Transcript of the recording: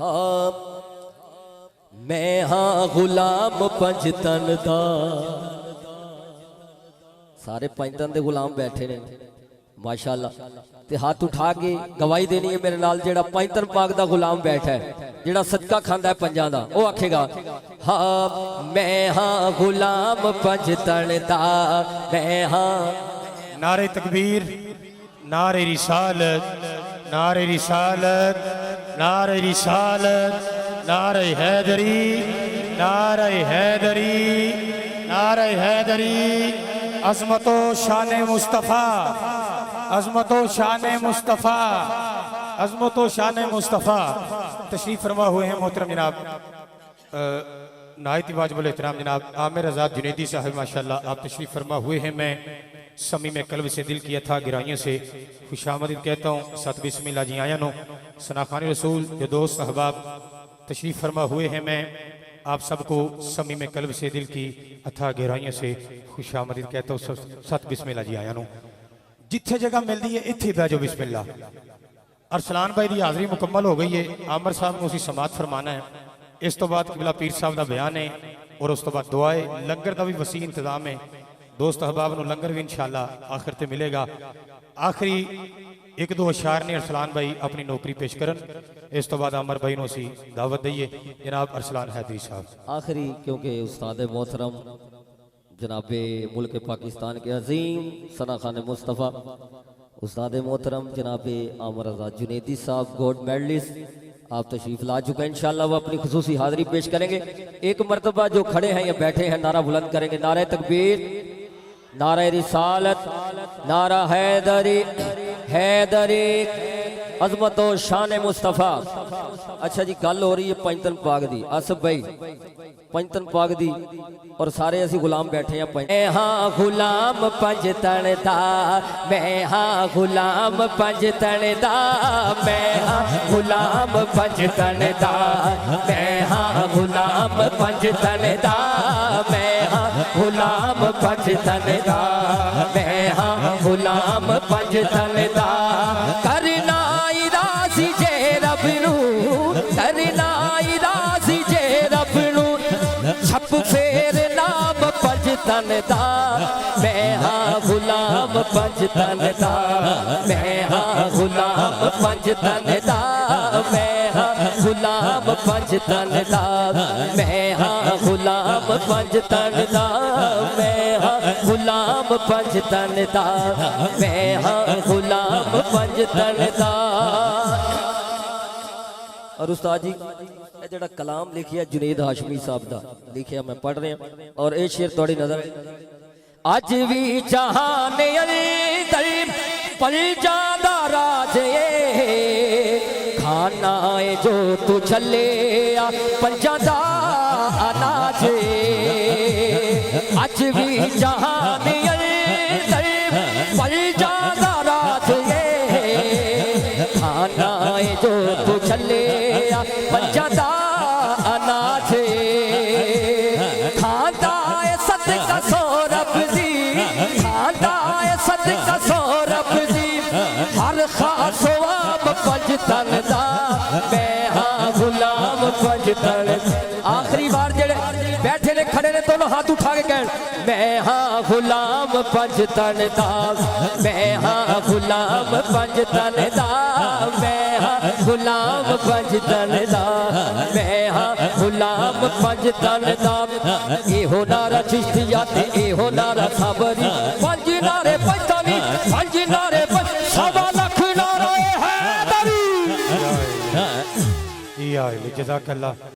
ہاں میں ہاں غلام پنج تن دا سارے پنج تن دے غلام بیٹھے نے ماشاءاللہ تے ہاتھ اٹھا کے گواہی دینی ہے میرے نال جیڑا پنج تن پاک دا غلام بیٹھا ہے جیڑا صدقہ کھاندا ہے پنجاں دا او آکھے گا ہاں میں ہاں غلام پنج تن دا میں ہاں نعرہ تکبیر نعرہ رسالت نعرہ رسالت نعرہ رسالت نعرہ حیدری نعرہ حیدری نعرہ حیدری عظمت و شان مصطفیٰ عظمت و شان مصطفیٰ عظمت و شان مصطفیٰ تشریف فرما ہوئے ہیں محترم جناب نہایت واجب الاحترام جناب عامر آزاد جنیدی صاحب ماشاءاللہ آپ تشریف فرما ہوئے ہیں میں سمی میں قلب سے دل کیا تھا گرائیوں سے خوش آمدید کہتا ہوں ست بسم اللہ جی آیا نو سناخانی رسول جو دوست احباب تشریف فرما ہوئے ہیں میں آپ سب کو سمی میں قلب سے دل کی اتھا گہرائیوں سے خوش آمدید کہتا ہوں ست بسم اللہ جی آیا نو جتھے جگہ مل دی ہے اتھی بیجو بسم اللہ ارسلان بھائی دی حاضری مکمل ہو گئی ہے عامر صاحب نے اسی سماعت فرمانا ہے اس تو بعد قبلہ پیر صاحب دا بیان ہے اور اس تو بعد دعائے لنگر دا بھی وسیع انتظام ہے دوست احباب نو لنگر بھی انشاءاللہ آخر تے ملے گا آخری ایک دو اشعار نے ارسلان بھائی اپنی نوکری پیش کرن اس تو بعد عامر بھائی نو سی دعوت دئیے جناب ارسلان حیدری صاحب آخری کیونکہ استاد محترم جناب ملک پاکستان کے عظیم ثنا خان مصطفیٰ استاد محترم جناب عامر آزاد جنیدی صاحب گولڈ میڈلسٹ آپ تشریف لا چکے ہیں انشاءاللہ وہ اپنی خصوصی حاضری پیش کریں گے ایک مرتبہ جو کھڑے ہیں یا بیٹھے ہیں نعرہ بلند کریں گے نعرہ تکبیر نعرہ رسالت نعرہ حیدری حیدری عظمت و شان مصطفیٰ اچھا جی گل ہو رہی ہے پنجتن پاک دی آصف بھائی پنجتن پاک دی اور سارے ایسی غلام بیٹھے ہیں میں ہاں غلام پنجتن دا میں ہاں غلام پنجتن دا میں ہاں غلام پنجتن دا میں ہاں غلام پنجتن دا میں ہاں غلام پنجتن دا میں ہاں غلام پنجتن دا کرنا ارادی جے رب نو کرنا ارادی جے رب نو چھپ پھیر نام پنجتن دا میں ہاں غلام پنجتن دا میں ہاں غلام پنجتن دا میں ہاں غلام پنجتن دا میں ہاں غلام پنجتن دا میں ہاں غلام پنجتن دا میں ہاں غلام پنجتن دا اور استاد جی جڑا کلام لکھیا جنید ہاشمی صاحب دا لکھیا میں پڑھ رہے ہیں اور ایک شعر توڑی نظر اج بھی جہان اندر پل جاندہ راج کھانا ہے جو تو چلے پنجاں دا اناج اج بھی جہان اندر پل جاندہ راج کھانا ہے جو تو چلے پنجاں دا اناج کھاندا ہے صدقہ سو رب دی کھاندا ہے صدقہ سو رب دی ہر خاص و عام پنجتن دا میں ہاں غلام پنجتن آخری بار جڑے بیٹھے نے کھڑے نے دونوں ہاتھ اٹھا کے کہن میں ہاں غلام پنجتن دا میں ہاں غلام پنجتن دا میں ہاں غلام پنجتن دا میں ہاں غلام پنجتن دا اے ہو نعرہ چشتیات اے ہو نعرہ صابری پنج نعرے پنجتنی پنج نعرے سوا لکھ نعرہ حیدری جزاک اللہ